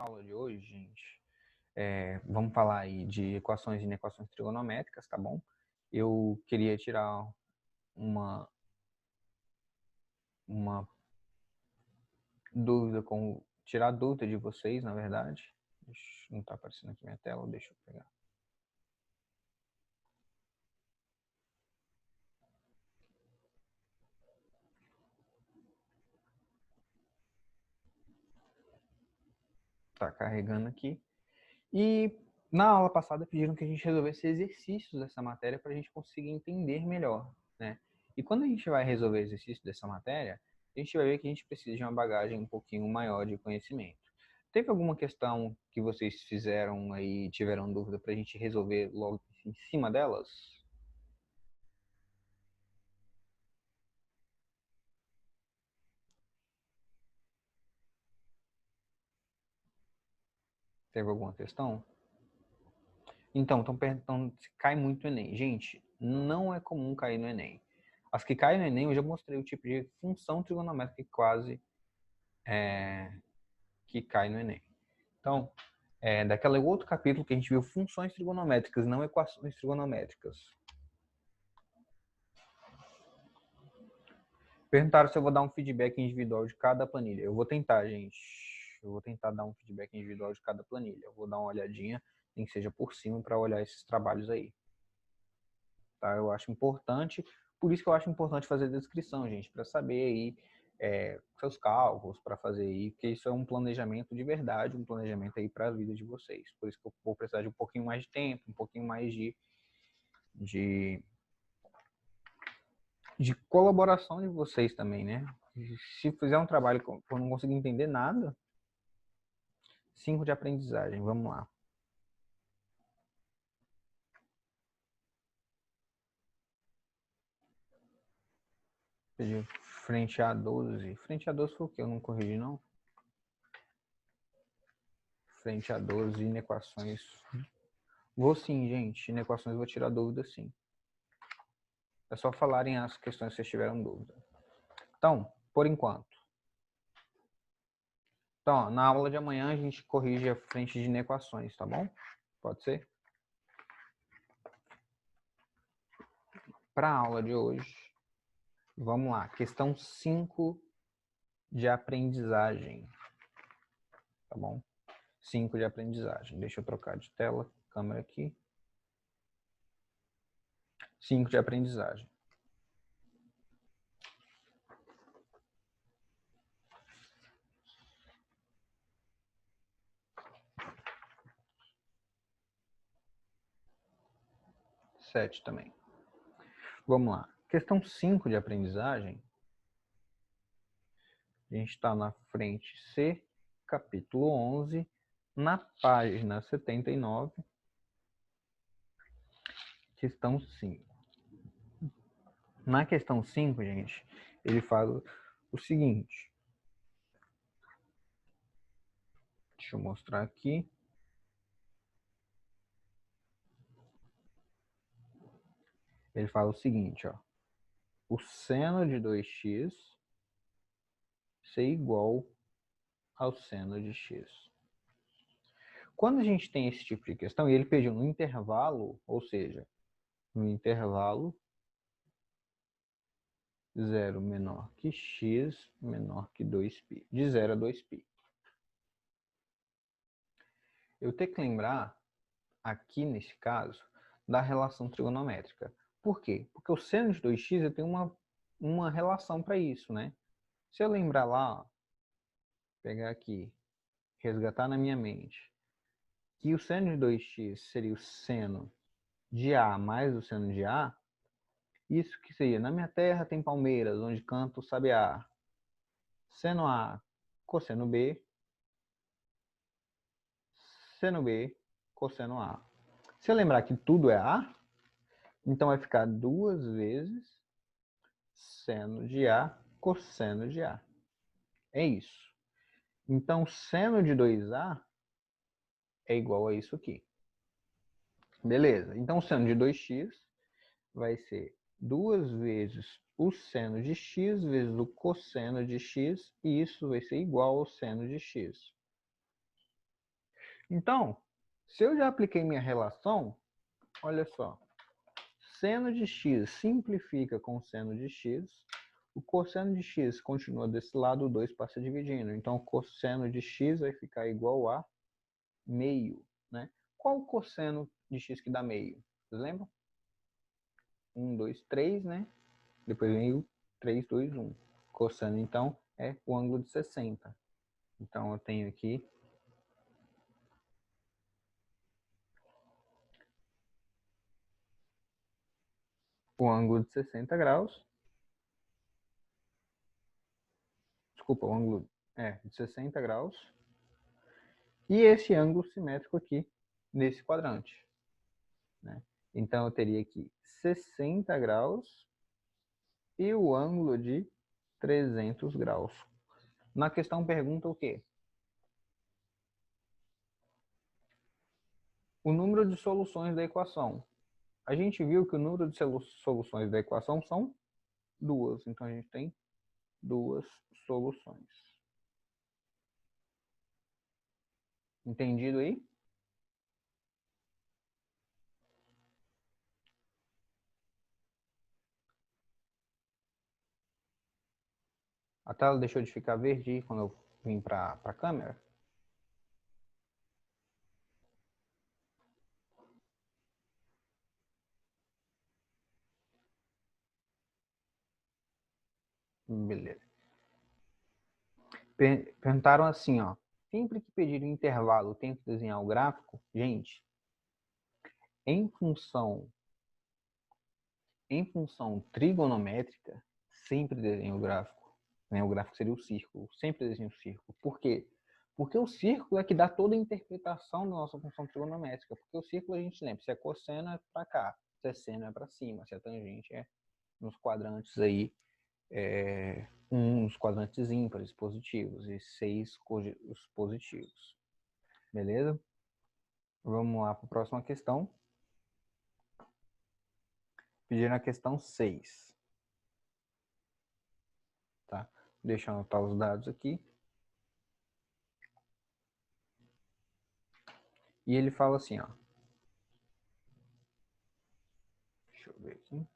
aula de hoje, gente, vamos falar aí de equações e inequações trigonométricas, tá bom? Eu queria tirar uma dúvida tirar a dúvida de vocês, na verdade. Não está aparecendo aqui minha tela, deixa eu pegar. Tá carregando aqui. E na aula passada pediram que a gente resolvesse exercícios dessa matéria para a gente conseguir entender melhor, né? E quando a gente vai resolver exercício dessa matéria, a gente vai ver que a gente precisa de uma bagagem um pouquinho maior de conhecimento. Teve alguma questão que vocês fizeram aí, tiveram dúvida para a gente resolver logo em cima delas? Teve alguma questão? Então, estão perguntando se cai muito no Enem. Gente, não é comum cair no Enem. As que caem no Enem, eu já mostrei o tipo de função trigonométrica que quase que cai no Enem. Então, daquele outro capítulo que a gente viu funções trigonométricas, não equações trigonométricas. Perguntaram se eu vou dar um feedback individual de cada planilha. Eu vou tentar, gente. Eu vou tentar dar um feedback individual de cada planilha. Eu vou dar uma olhadinha, nem que seja por cima, para olhar esses trabalhos aí. Tá? Eu acho importante, por isso que eu acho importante fazer a descrição, gente, para saber aí seus cálculos, para fazer aí, porque isso é um planejamento de verdade, um planejamento aí para a vida de vocês. Por isso que eu vou precisar de um pouquinho mais de tempo, um pouquinho mais de, de colaboração de vocês também, né? Se fizer um trabalho que eu não conseguir entender nada, 5 de aprendizagem, vamos lá. Frente a 12. Frente a 12 foi o que? Eu não corrigi, não? Frente a 12, inequações. Vou sim, gente. Inequações eu vou tirar dúvida sim. É só falarem as questões que vocês tiveram dúvida. Então, por enquanto. Então, ó, na aula de amanhã a gente corrige a frente de inequações, tá bom? Pode ser? Para a aula de hoje, vamos lá. Questão 5 de aprendizagem. Tá bom? 5 de aprendizagem. Deixa eu trocar de tela, câmera aqui. 5 de aprendizagem. Sete também. Vamos lá. Questão 5 de aprendizagem. A gente está na frente C, capítulo 11, na página 79, questão 5. Na questão 5, gente, ele fala o seguinte. Deixa eu mostrar aqui. Ele fala o seguinte, ó. O seno de 2x ser igual ao seno de x. Quando a gente tem esse tipo de questão, e ele pediu no intervalo, ou seja, no intervalo 0 menor que x menor que 2π, de 0 a 2π. Eu tenho que lembrar, aqui nesse caso, da relação trigonométrica. Por quê? Porque o seno de 2x eu tenho uma relação para isso, né? Se eu lembrar lá, ó, pegar aqui, resgatar na minha mente, que o seno de 2x seria o seno de A mais o seno de A, isso que seria, na minha terra tem palmeiras, onde canto o sabiá. Seno A, cosseno B, seno B, cosseno A. Se eu lembrar que tudo é A, então vai ficar 2 vezes seno de A, cosseno de A. É isso. Então, seno de 2A é igual a isso aqui. Beleza. Então, o seno de 2x vai ser 2 vezes o seno de x vezes o cosseno de x, e isso vai ser igual ao seno de x. Então, se eu já apliquei minha relação, olha só. Seno de x simplifica com seno de x. O cosseno de x continua desse lado, o 2 passa dividindo. Então, o cosseno de x vai ficar igual a meio, né? Qual o cosseno de x que dá meio? Vocês lembram? 1, 2, 3, né? Depois vem o 3, 2, 1. Cosseno, então, é o ângulo de 60. Então, eu tenho aqui o ângulo de 60 graus. Desculpa, o ângulo de 60 graus. E esse ângulo simétrico aqui, nesse quadrante. Né? Então, eu teria aqui 60 graus e o ângulo de 300 graus. Na questão pergunta o quê? O número de soluções da equação. A gente viu que o número de soluções da equação são duas. Então, a gente tem duas soluções. Entendido aí? A tela deixou de ficar verde quando eu vim para a câmera? Beleza. Perguntaram assim, ó. Sempre que pedir um intervalo, tem que desenhar o gráfico? Gente, em função trigonométrica, sempre desenho o gráfico. Né? O gráfico seria o círculo. Sempre desenho o círculo. Por quê? Porque o círculo é que dá toda a interpretação da nossa função trigonométrica. Porque o círculo a gente lembra, se é cosseno é para cá, se é seno é para cima, se é tangente é nos quadrantes aí, uns quadrantes ímpares positivos e 6 os positivos. Beleza? Vamos lá para a próxima questão. Pedindo a questão 6. Tá? Deixa eu anotar os dados aqui. E ele fala assim, ó. Deixa eu ver aqui.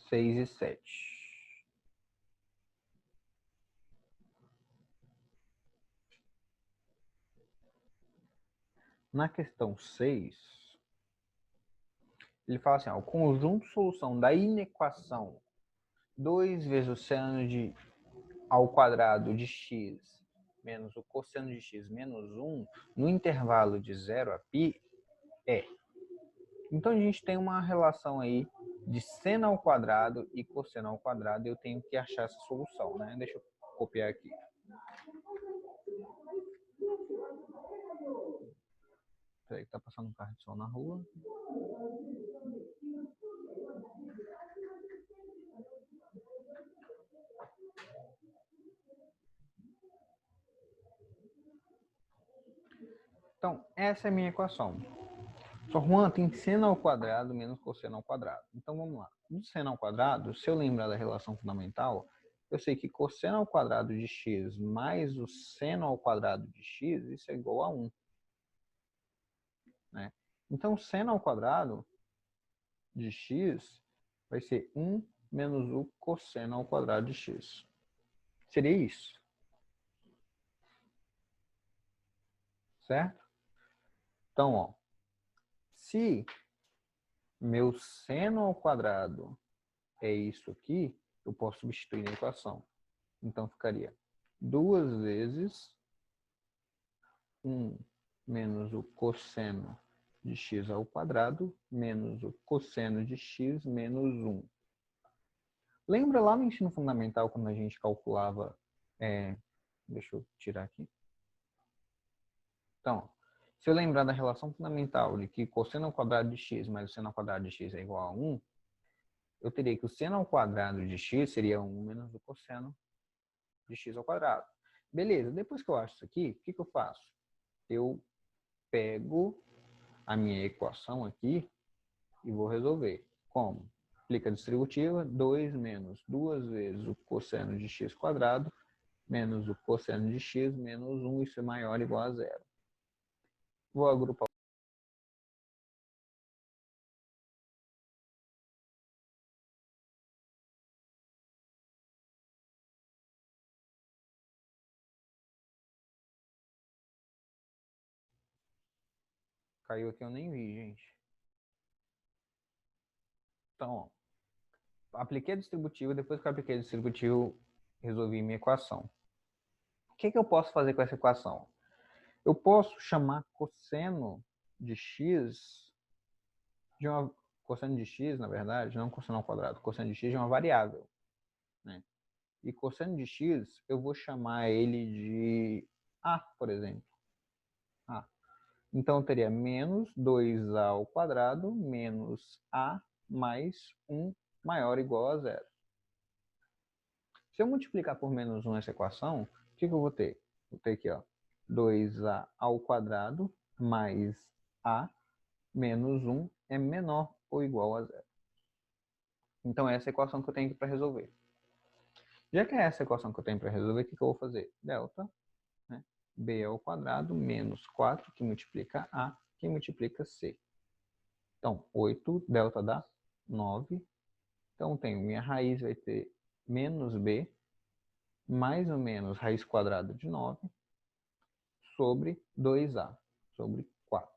6 e 7. Na questão 6, ele fala assim, ó, o conjunto solução da inequação 2 vezes o seno ao quadrado de x menos o cosseno de x menos 1 no intervalo de 0 a π é. Então, a gente tem uma relação aí de seno ao quadrado e cosseno ao quadrado, e eu tenho que achar essa solução, né? Deixa eu copiar aqui. Peraí, que tá passando um carro de som na rua. Então, essa é a minha equação. Só, Juan, tem seno ao quadrado menos cosseno ao quadrado. Então, vamos lá. Do seno ao quadrado, se eu lembrar da relação fundamental, eu sei que cosseno ao quadrado de x mais o seno ao quadrado de x, isso é igual a 1. Né? Então, seno ao quadrado de x vai ser 1 menos o cosseno ao quadrado de x. Seria isso. Certo? Então, ó, se meu seno ao quadrado é isso aqui, eu posso substituir na equação. Então, ficaria 2 vezes 1 menos o cosseno de x ao quadrado menos o cosseno de x menos 1. Lembra lá no ensino fundamental, quando a gente calculava... deixa eu tirar aqui. Então, se eu lembrar da relação fundamental de que cosseno ao quadrado de x mais o seno ao quadrado de x é igual a 1, eu teria que o seno ao quadrado de x seria 1 menos o cosseno de x ao quadrado. Beleza, depois que eu acho isso aqui, o que eu faço? Eu pego a minha equação aqui e vou resolver. Como? Aplica a distributiva, 2 menos 2 vezes o cosseno de x quadrado menos o cosseno de x menos 1, isso é maior ou igual a zero. Vou agrupar. Caiu aqui, eu nem vi, gente. Então, ó, apliquei a distributiva, depois que eu apliquei a distributiva, resolvi minha equação. O que eu posso fazer com essa equação? Eu posso chamar cosseno de x de uma cosseno de x, na verdade, não cosseno ao quadrado, cosseno de x de uma variável, né? E cosseno de x, eu vou chamar ele de a, por exemplo. A. Então, eu teria menos 2a ao quadrado menos a mais 1 maior ou igual a zero. Se eu multiplicar por menos 1 essa equação, o que eu vou ter? Vou ter aqui, ó, 2a ao quadrado mais a menos 1 é menor ou igual a zero. Então, essa é a equação que eu tenho aqui para resolver. Já que é essa a equação que eu tenho para resolver, o que eu vou fazer? Delta, né, b ao quadrado menos 4, que multiplica a, que multiplica c. Então, 8, delta dá 9. Então, tenho minha raiz vai ter menos b, mais ou menos raiz quadrada de 9, sobre 2a, sobre 4.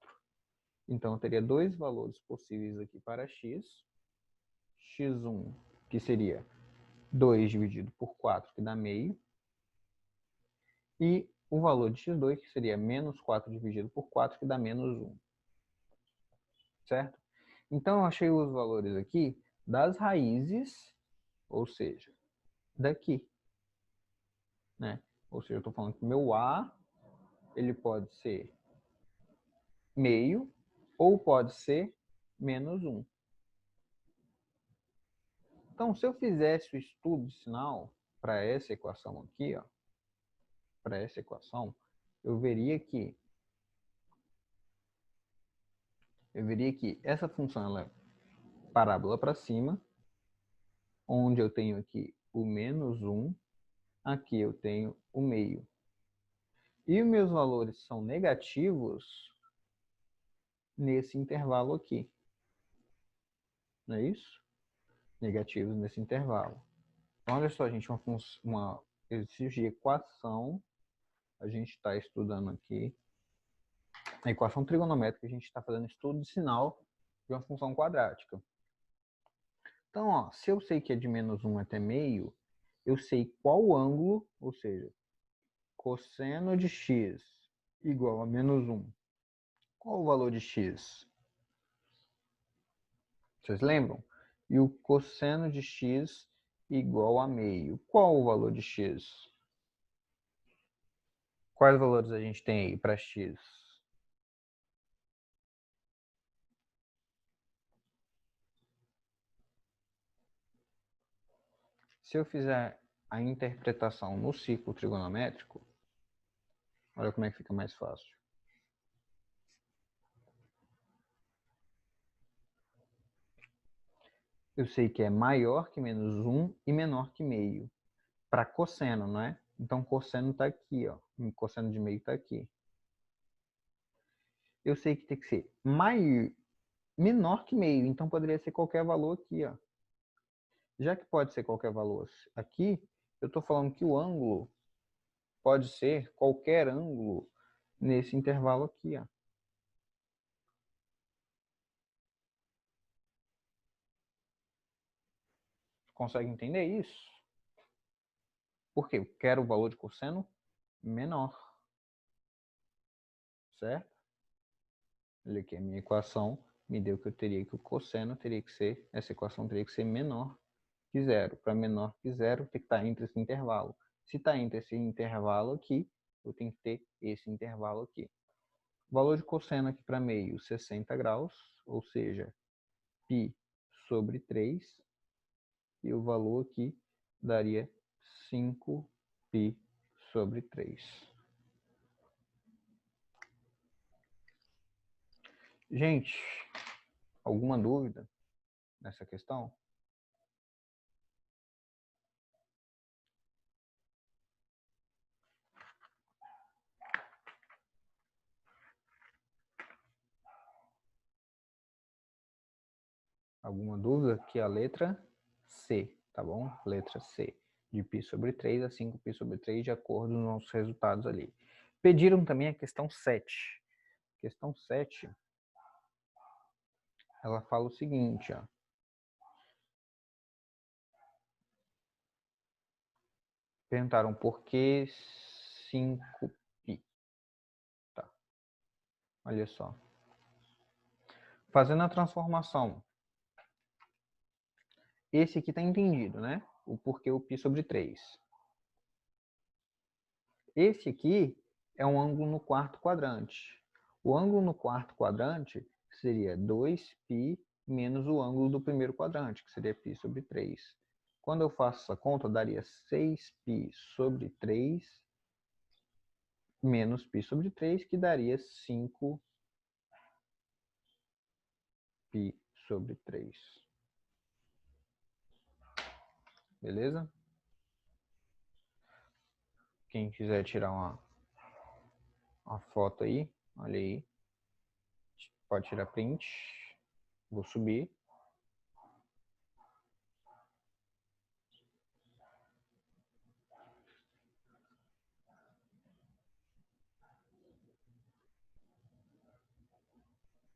Então, eu teria dois valores possíveis aqui para x. x1, que seria 2 dividido por 4, que dá meio. E o valor de x2, que seria menos 4 dividido por 4, que dá menos 1. Certo? Então, eu achei os valores aqui das raízes, ou seja, daqui. Né? Ou seja, eu estou falando que o meu A ele pode ser meio ou pode ser menos 1. Então, se eu fizesse o estudo de sinal para essa equação aqui, ó, para essa equação, eu veria que essa função ela é parábola para cima, onde eu tenho aqui o menos 1, aqui eu tenho o meio. E os meus valores são negativos nesse intervalo aqui. Não é isso? Negativos nesse intervalo. Então, olha só, gente, uma exercício de equação. A gente está estudando aqui a equação trigonométrica, a gente está fazendo estudo de sinal de uma função quadrática. Então, ó, se eu sei que é de menos 1 até meio, eu sei qual ângulo, ou seja, cosseno de x igual a menos 1. Qual o valor de x? Vocês lembram? E o cosseno de x igual a meio. Qual o valor de x? Quais valores a gente tem aí para x? Se eu fizer a interpretação no ciclo trigonométrico, olha como é que fica mais fácil. Eu sei que é maior que menos 1 e menor que meio. Para cosseno, não é? Então, cosseno está aqui, ó. O cosseno de meio está aqui. Eu sei que tem que ser menor que meio, então poderia ser qualquer valor aqui, ó. Já que pode ser qualquer valor aqui, eu estou falando que o ângulo pode ser qualquer ângulo nesse intervalo aqui, ó. Consegue entender isso? Porque eu quero o valor de cosseno menor. Certo? Olha aqui, a minha equação me deu que eu teria que o cosseno teria que ser, essa equação teria que ser menor que zero. Para menor que zero, tem que estar entre esse intervalo. Se está entre esse intervalo aqui, eu tenho que ter esse intervalo aqui. O valor de cosseno aqui para meio, 60 graus, ou seja, π sobre 3. E o valor aqui daria 5π sobre 3. Gente, alguma dúvida nessa questão? Alguma dúvida? Aqui a letra C, tá bom? Letra C. De π sobre 3 a 5π sobre 3, de acordo com os nossos resultados ali. Pediram também a questão 7. Questão 7, ela fala o seguinte, ó. Perguntaram por que 5π. Tá. Olha só. Fazendo a transformação. Esse aqui tá entendido, né? O porquê o π sobre 3. Esse aqui é um ângulo no quarto quadrante. O ângulo no quarto quadrante seria 2π menos o ângulo do primeiro quadrante, que seria π sobre 3. Quando eu faço essa conta, daria 6π sobre 3 menos π sobre 3, que daria 5π sobre 3. Beleza? Quem quiser tirar uma foto aí, olha aí. Pode tirar print. Vou subir.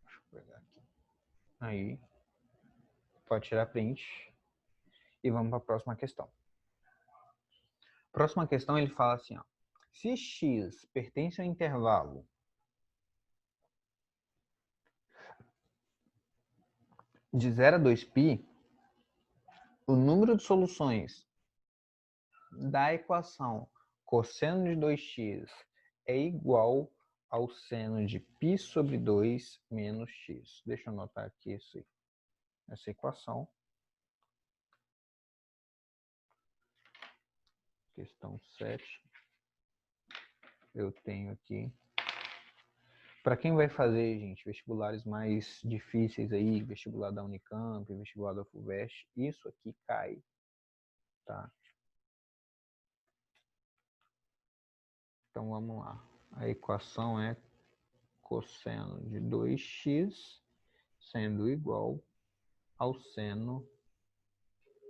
Deixa eu pegar aqui. Aí. Pode tirar print. E vamos para a próxima questão. Próxima questão, ele fala assim, ó. Se x pertence ao intervalo de 0 a 2π, o número de soluções da equação cosseno de 2x é igual ao seno de π sobre 2 menos x. Deixa eu anotar aqui essa equação. Questão 7. Eu tenho aqui. Para quem vai fazer, gente, vestibulares mais difíceis aí, vestibular da Unicamp, vestibular da FUVEST, isso aqui cai, tá? Então vamos lá. A equação é cosseno de 2x sendo igual ao seno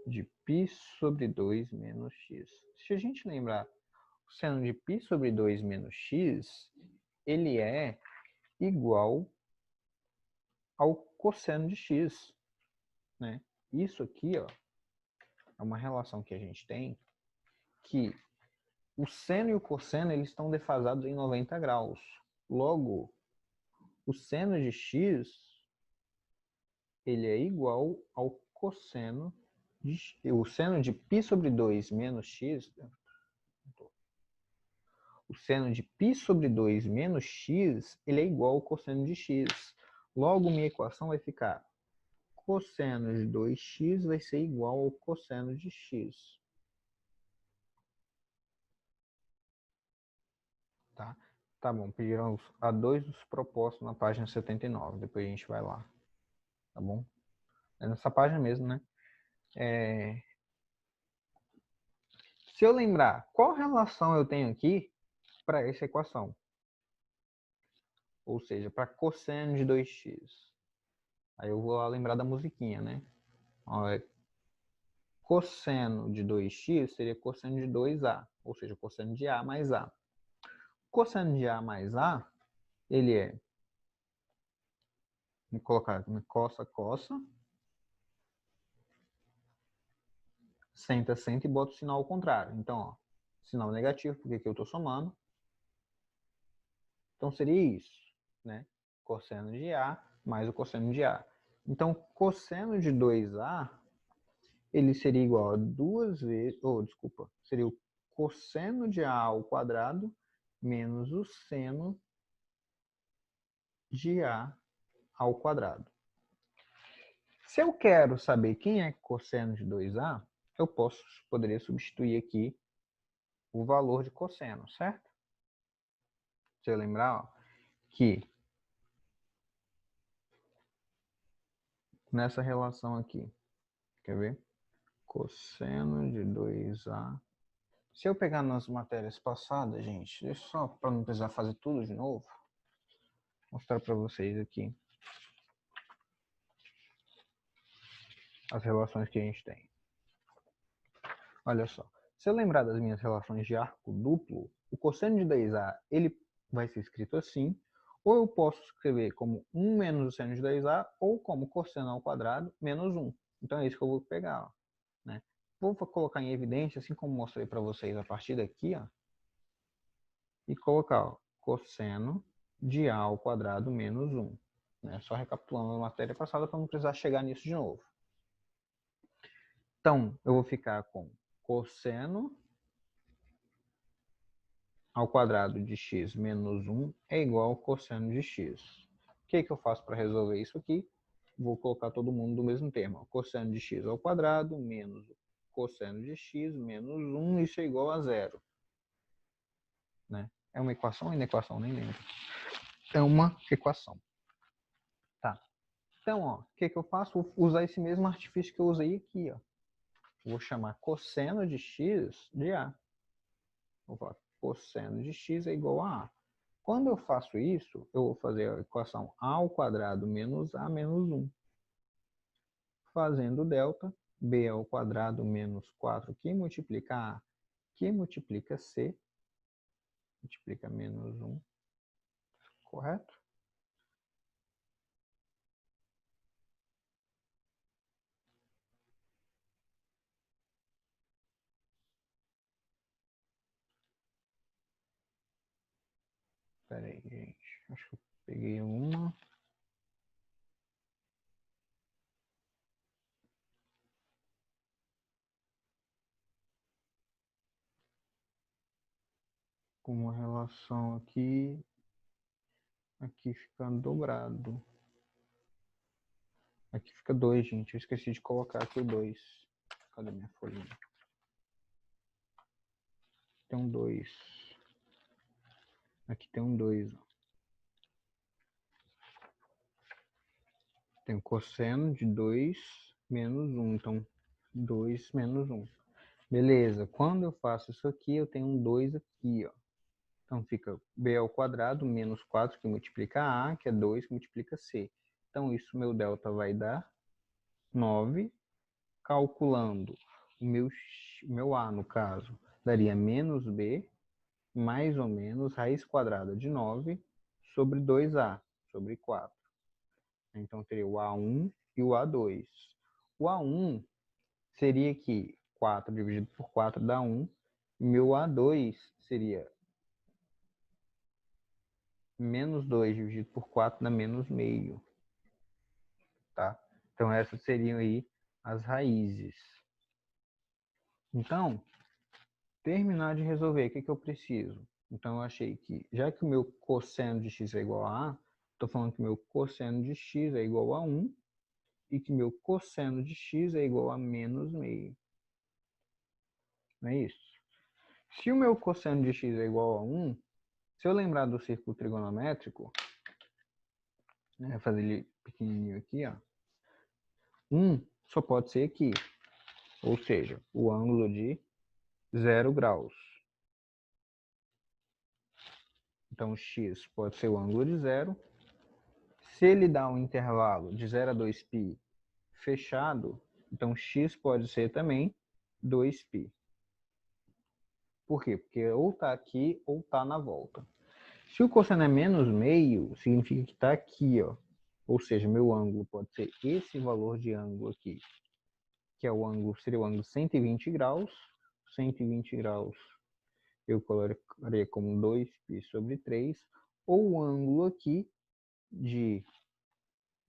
de π sobre 2 menos x. Se a gente lembrar, o seno de π sobre 2 menos x, ele é igual ao cosseno de x, né? Isso aqui, ó, é uma relação que a gente tem que o seno e o cosseno eles estão defasados em 90 graus. Logo, o seno de x ele é igual ao cosseno de o seno de π sobre 2 menos x. O seno de π sobre 2 menos x ele é igual ao cosseno de x. Logo, minha equação vai ficar cosseno de 2x vai ser igual ao cosseno de x. Tá? Tá bom, pediram a 2 dos propostos na página 79. Depois a gente vai lá. Tá bom? É nessa página mesmo, né? Se eu lembrar, qual relação eu tenho aqui para essa equação? Ou seja, para cosseno de 2x. Aí eu vou lá lembrar da musiquinha, né? Ó, cosseno de 2x seria cosseno de 2a. Ou seja, cosseno de a mais a. Cosseno de a mais a, ele é... Vou colocar cossa, cossa. Senta, senta e bota o sinal ao contrário. Então, ó, sinal negativo, porque aqui eu estou somando. Então, seria isso, né? Cosseno de A mais o cosseno de A. Então, cosseno de 2A, ele seria igual a 2 vezes... desculpa. Seria o cosseno de A ao quadrado menos o seno de A ao quadrado. Se eu quero saber quem é cosseno de 2A, eu poderia substituir aqui o valor de cosseno, certo? Se eu lembrar, ó, que nessa relação aqui, quer ver? Cosseno de 2A. Se eu pegar nas matérias passadas, gente, deixa só para não precisar fazer tudo de novo, mostrar para vocês aqui. as relações que a gente tem. Olha só, se eu lembrar das minhas relações de arco duplo, o cosseno de 2A ele vai ser escrito assim, ou eu posso escrever como 1 menos o seno de 2A, ou como cosseno ao quadrado menos 1. Então é isso que eu vou pegar. Ó, né? Vou colocar em evidência, assim como mostrei para vocês a partir daqui, ó, e colocar ó, cosseno de A ao quadrado menos 1. Né? Só recapitulando a matéria passada para não precisar chegar nisso de novo. Então, eu vou ficar com cosseno ao quadrado de x menos 1 é igual ao cosseno de x. O que eu faço para resolver isso aqui? Vou colocar todo mundo do mesmo termo. Cosseno de x ao quadrado menos cosseno de x menos 1, isso é igual a zero. Né? É uma equação ou inequação? Nem lembro. É uma equação. Tá. Então, ó, o que eu faço? Vou usar esse mesmo artifício que eu usei aqui. Ó. Vou chamar cosseno de x de A. Vou falar cosseno de x é igual a A. Quando eu faço isso, eu vou fazer a equação a ao quadrado menos a menos 1. Fazendo delta, b ao quadrado menos 4, que multiplica a, que multiplica c, multiplica menos 1, correto? Espera aí, gente. Acho que eu peguei uma. Com uma relação aqui. Aqui fica dobrado. Aqui fica 2, gente. Eu esqueci de colocar aqui o 2. Cadê minha folhinha? Tem um 2. Aqui tem um 2. Tem o cosseno de 2 menos 1. Então, 2 menos 1. Beleza. Quando eu faço isso aqui, eu tenho um 2 aqui, ó. Então, fica b ao quadrado menos 4, que multiplica a, que é 2, que multiplica c. Então, isso, meu delta vai dar 9. Calculando o meu a, no caso, daria menos b, mais ou menos, raiz quadrada de 9 sobre 2a, sobre 4. Então, teria o A1 e o A2. O A1 seria que 4 dividido por 4 dá 1. E meu A2 seria menos 2 dividido por 4 dá menos meio. Tá? Então, essas seriam aí as raízes. Então, terminar de resolver, o que eu preciso? Então, eu achei que, já que o meu cosseno de x é igual a A, estou falando que meu cosseno de x é igual a 1 e que meu cosseno de x é igual a menos meio. Não é isso? Se o meu cosseno de x é igual a 1, se eu lembrar do círculo trigonométrico, né, fazer ele pequenininho aqui, ó, 1 só pode ser aqui, ou seja, o ângulo de 0 graus. Então, x pode ser o ângulo de 0. Se ele dá um intervalo de 0 a 2π fechado, então x pode ser também 2π. Por quê? Porque ou está aqui ou está na volta. Se o cosseno é menos meio, significa que está aqui, ó. Ou seja, meu ângulo pode ser esse valor de ângulo aqui, que é o ângulo, seria o ângulo 120 graus. 120 graus eu colocaria como 2π sobre 3, ou o ângulo aqui de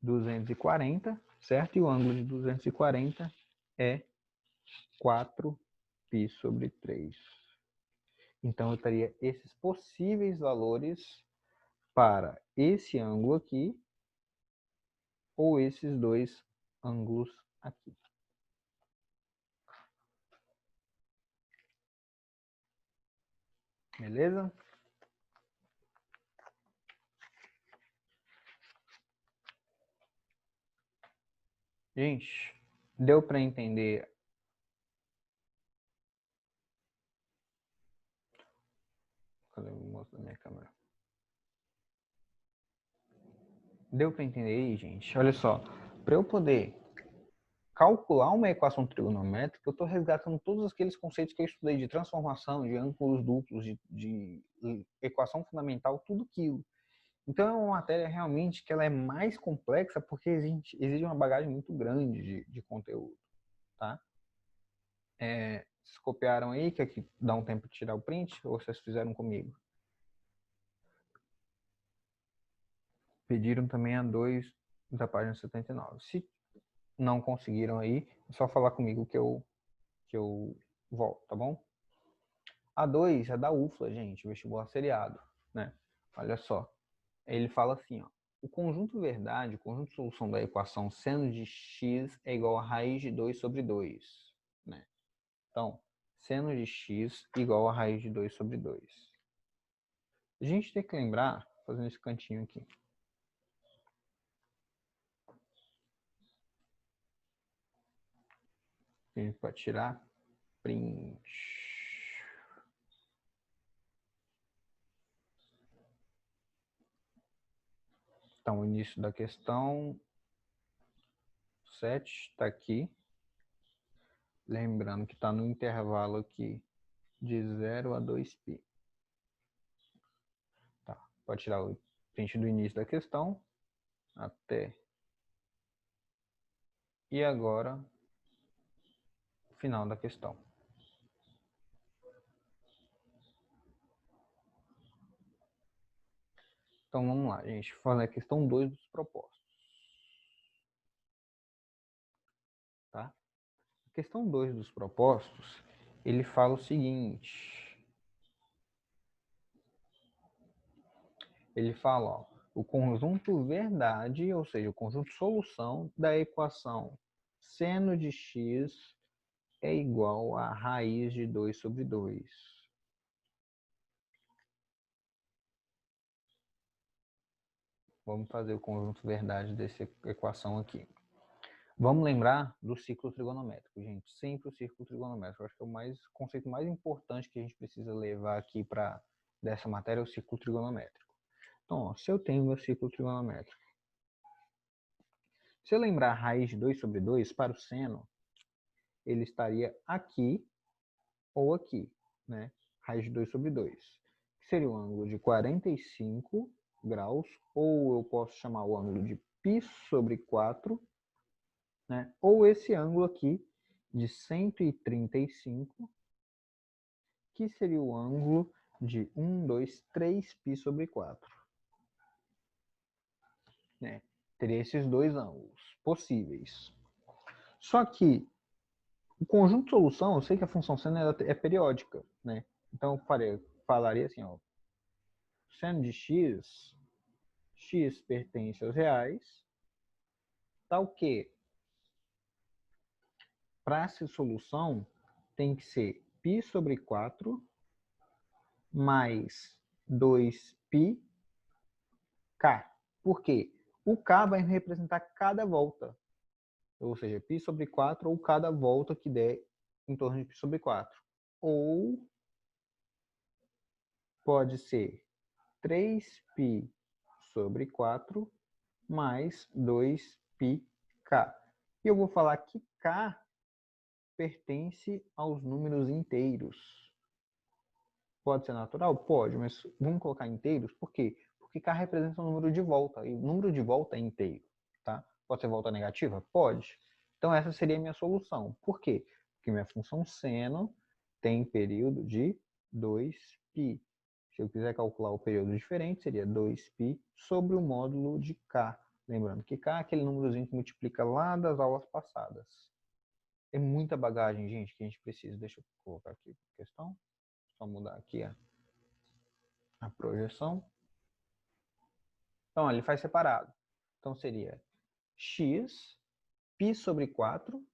240, certo? E o ângulo de 240 é 4π sobre 3. Então, eu teria esses possíveis valores para esse ângulo aqui ou esses dois ângulos aqui. Beleza? Gente, deu para entender? Cadê o moço da minha câmera? Deu para entender aí, gente? Olha só, para eu poder calcular uma equação trigonométrica, eu estou resgatando todos aqueles conceitos que eu estudei de transformação, de ângulos duplos, de equação fundamental, tudo aquilo. Então é uma matéria realmente que ela é mais complexa porque exige uma bagagem muito grande de conteúdo, tá? Vocês copiaram aí, quer que dá um tempo de tirar o print, ou vocês fizeram comigo? Pediram também a 2 da página 79. Se não conseguiram aí, é só falar comigo que eu volto, tá bom? A 2 é da UFLA, gente, vestibular seriado, né? Olha só. Ele fala assim, ó. O conjunto verdade, o conjunto de solução da equação seno de x é igual a raiz de 2 sobre 2, né? Então, seno de x igual a raiz de 2 sobre 2. A gente tem que lembrar, fazendo esse cantinho aqui. A gente pode tirar print. Então, o início da questão 7 está aqui. Lembrando que está no intervalo aqui de 0 a 2π. Tá, pode tirar o print do início da questão até. E agora, o final da questão. Então vamos lá, gente. Fazer a questão 2 dos propostos. Tá? A questão 2 dos propostos, ele fala o seguinte. Ele fala, ó, o conjunto verdade, ou seja, o conjunto solução da equação seno de x é igual a raiz de 2 sobre 2. Vamos fazer o conjunto verdade dessa equação aqui. Vamos lembrar do ciclo trigonométrico, gente. Sempre o ciclo trigonométrico. Eu acho que é o conceito mais importante que a gente precisa levar aqui para dessa matéria é o ciclo trigonométrico. Então, ó, se eu tenho meu ciclo trigonométrico, se eu lembrar a raiz de 2 sobre 2 para o seno, ele estaria aqui ou aqui, né? Raiz de 2 sobre 2. Que seria o ângulo de 45 graus, ou eu posso chamar o ângulo de π sobre 4, né? Ou esse ângulo aqui de 135, que seria o ângulo de 1, 2, 3π sobre 4. Né? Teria esses dois ângulos possíveis. Só que o conjunto de solução, eu sei que a função seno é periódica, né? Então eu falaria assim, ó, seno de x, x pertence aos reais, tal que para essa solução tem que ser π sobre 4 mais 2πk. Por quê? O k vai representar cada volta. Ou seja, π sobre 4 ou cada volta que der em torno de π sobre 4. Ou pode ser 3π sobre 4 mais 2πk. E eu vou falar que k pertence aos números inteiros. Pode ser natural? Pode, mas vamos colocar inteiros. Por quê? Porque k representa o número de volta, e o número de volta é inteiro. Tá? Pode ser volta negativa? Pode. Então essa seria a minha solução. Por quê? Porque minha função seno tem período de 2π. Se eu quiser calcular o período diferente, seria 2π sobre o módulo de k. Lembrando que k é aquele númerozinho que multiplica lá das aulas passadas. É muita bagagem, gente, que a gente precisa. Deixa eu colocar aqui a questão. Só mudar aqui a projeção. Então, ele faz separado. Então, seria x, π sobre 4,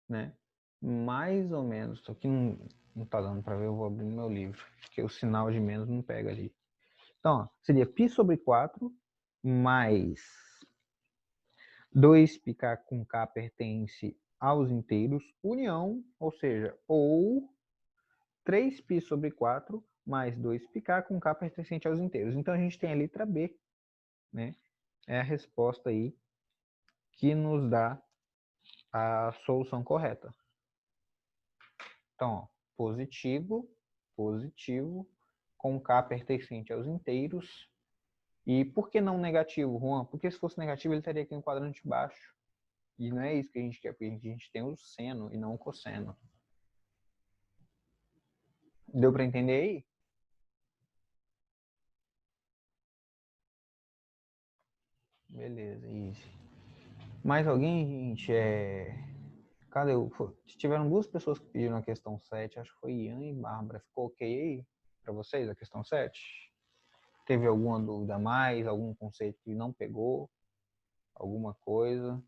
né? Mais ou menos, isso aqui não tá dando para ver, eu vou abrir no meu livro, porque o sinal de menos não pega ali. Então, ó, seria π sobre 4 mais 2πk com k pertence aos inteiros, união, ou seja, ou 3π sobre 4 mais 2πk com k pertencente aos inteiros. Então, a gente tem a letra B, né? É a resposta aí que nos dá a solução correta. Então, ó, positivo, positivo, com K pertencente aos inteiros. E por que não negativo, Juan? Porque se fosse negativo, ele estaria aqui no quadrante de baixo. E não é isso que a gente quer, porque a gente tem o seno e não o cosseno. Deu para entender aí? Beleza, easy. Mais alguém, gente? Cadê o... Tiveram duas pessoas que pediram a questão 7, acho que foi Ian e Bárbara. Ficou ok aí para vocês a questão 7? Teve alguma dúvida a mais? Algum conceito que não pegou? Alguma coisa?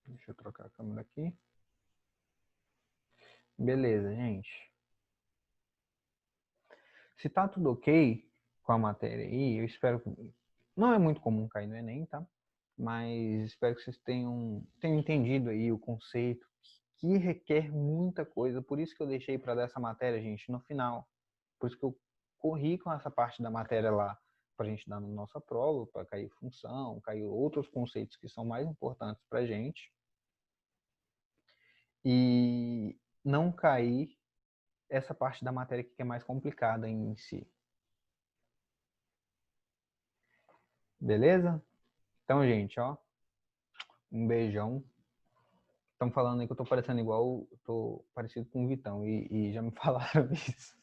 Deixa eu trocar a câmera aqui. Beleza, gente. Se tá tudo ok com a matéria aí, eu espero que... Não é muito comum cair no Enem, tá? Mas espero que vocês tenham entendido aí o conceito, que requer muita coisa. Por isso que eu deixei para dar essa matéria, gente, no final. Por isso que eu corri com essa parte da matéria lá, para a gente dar na nossa prova, para cair função, cair outros conceitos que são mais importantes para a gente. E não cair essa parte da matéria que é mais complicada em si. Beleza? Então, gente, ó, um beijão. Estão falando aí que eu tô parecendo igual, tô parecido com o Vitão e já me falaram isso.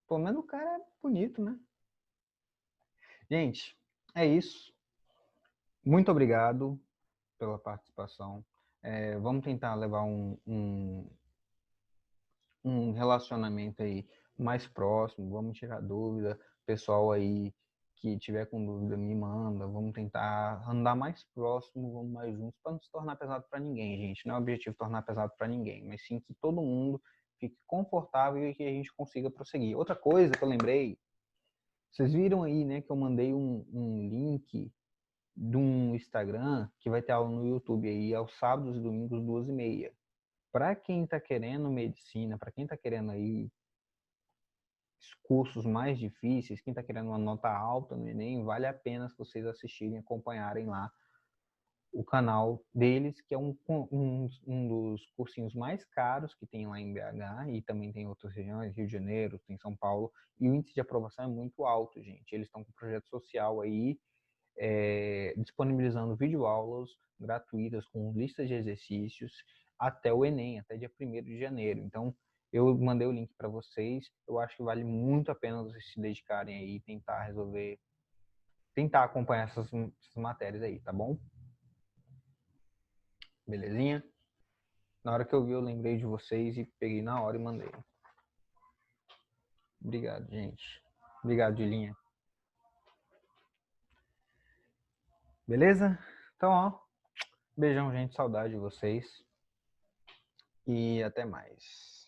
Pelo menos o cara é bonito, né? Gente, é isso. Muito obrigado pela participação. Vamos tentar levar um relacionamento aí mais próximo, vamos tirar dúvida. Pessoal aí que tiver com dúvida me manda, vamos tentar andar mais próximo, vamos mais juntos, para não se tornar pesado para ninguém, gente. Não é o objetivo tornar pesado para ninguém, mas sim que todo mundo fique confortável e que a gente consiga prosseguir. Outra coisa que eu lembrei, vocês viram aí, né, que eu mandei um link de um Instagram que vai ter aula no YouTube aí aos sábados e domingos, 2h30. Para quem está querendo medicina, para quem está querendo aí cursos mais difíceis, quem está querendo uma nota alta no Enem, vale a pena vocês assistirem, acompanharem lá o canal deles, que é um dos cursinhos mais caros que tem lá em BH, e também tem outras regiões, Rio de Janeiro, tem São Paulo, e o índice de aprovação é muito alto, gente. Eles estão com um projeto social aí, disponibilizando videoaulas gratuitas com listas de exercícios até o Enem, até dia 1º de janeiro. Então, eu mandei o link para vocês. Eu acho que vale muito a pena vocês se dedicarem aí e tentar resolver, tentar acompanhar essas matérias aí, tá bom? Belezinha? Na hora que eu vi, eu lembrei de vocês e peguei na hora e mandei. Obrigado, gente. Obrigado, Dilinha. Beleza? Então, ó, beijão, gente. Saudade de vocês. E até mais.